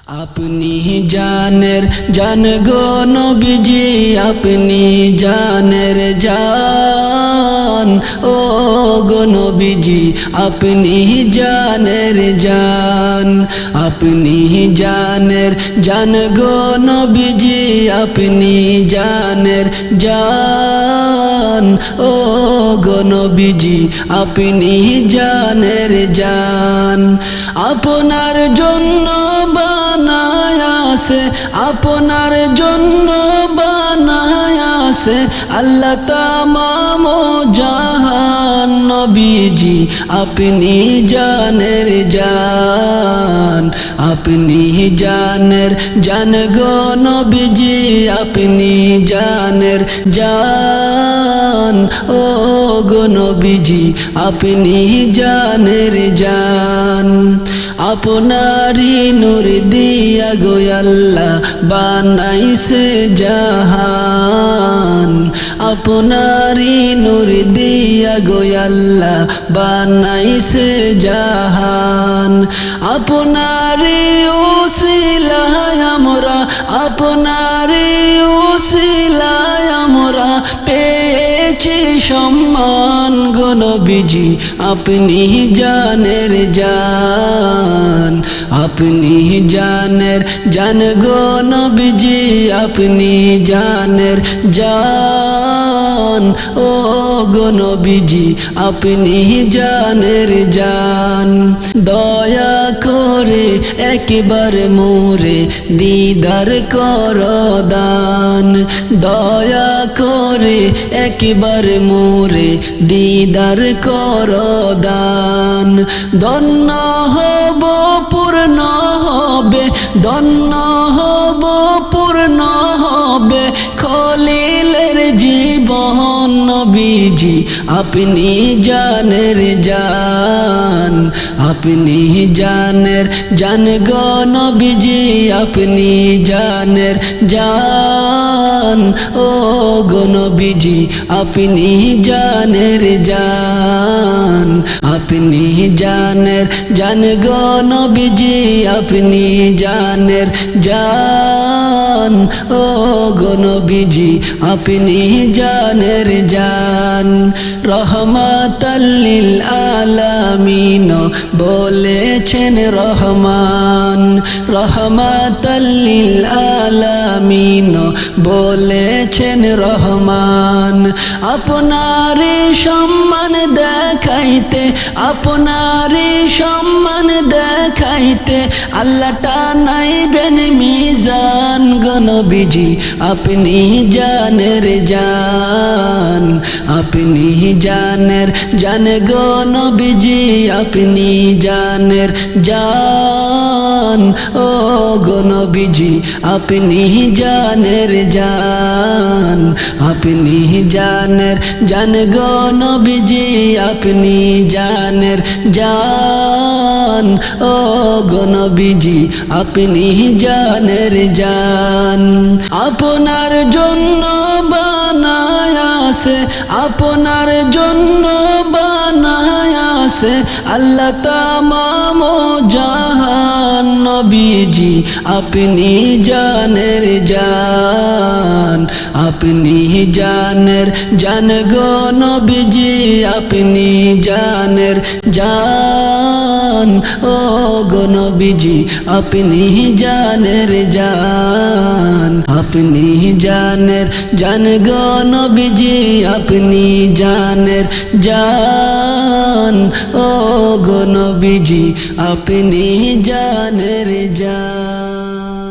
আপনি জানের জান গো নবীজি, আপনি জানের জান। ও গো নবীজি, আপনি জানের জান। আপনি জানের জান গো নবীজি, আপনি জানের জান। ও গো নবীজি, আপনি জানের জান। আপনার জন্য বানায়াছে, আপনার জন্য বানায়াছে আল্লাহ তামাম জাহান। নবীজি আপনি জানের জান। আপনি জানের জান গো নবীজি, আপনি জানের জান। ও গো নবীজি, আপনি জানের জান। আপনারি নূর দিয়া গো আল্লাহ বানাইছে জাহান। আপনারি নূর দিয়া গো আল্লাহ বানাইছে জাহান। আপনারি উসিলায় আমরা, আপনারি উসিলায় আমরা পেয়েছি সম্মান। গো নবীজি আপনি জানের জান। আপনি জানের জান গো নবীজি, আপনি জানের জান। ও গো নবীজি আপনি জানের জান। দয়া করে একবার মোরে দিদার কর দান। দয়া করে একবার মোরে দিদার কর দান। ধন্য হব পূর্ণ হবে, ধন্য হব পূর্ণ হবে খলিলের জীবন। নবীজি আপনি জানের জান। আপনি জানের জান গো নবীজি, আপনি জানের জান। ও গো নবীজি আপনি জানের জান। আপনি জানের জান গো নবীজি, আপনি জানের জান। ও গো নবীজি আপনি জানের জান। রহমাতাল লিল আলামিন বলেছেন রহমান। রহমাতাল লিল আলামিন বলেছেন রহমান। আপনারে সম্মান দেখাইতে, আপনারে সম্মান দেখাইতে আল্লাহ টানাইবেন মিজান। গো নবীজি আপনি জানের জান। আপনি জানের জান গো নবীজি, আপনি জানের জান। ও গো নবীজি আপনি জানের জান। আপনি জানের জান গো নবীজি, আপনি জানের জান। ও গো নবীজি আপনি জানের জান। আপনার জন্য বানায়াছে, আপনার জন্য বানায়াছে আল্লাহ তামাম জাহান। নবীজি আপনি জানের জান। আপনি জানের জান গো নবীজি, আপনি জানের জান। ও গো নবীজি আপনি জানের জান। আপনি জানের জান গো নবীজি, আপনি জানের জান। ও গো নবীজি আপনি জানের জান।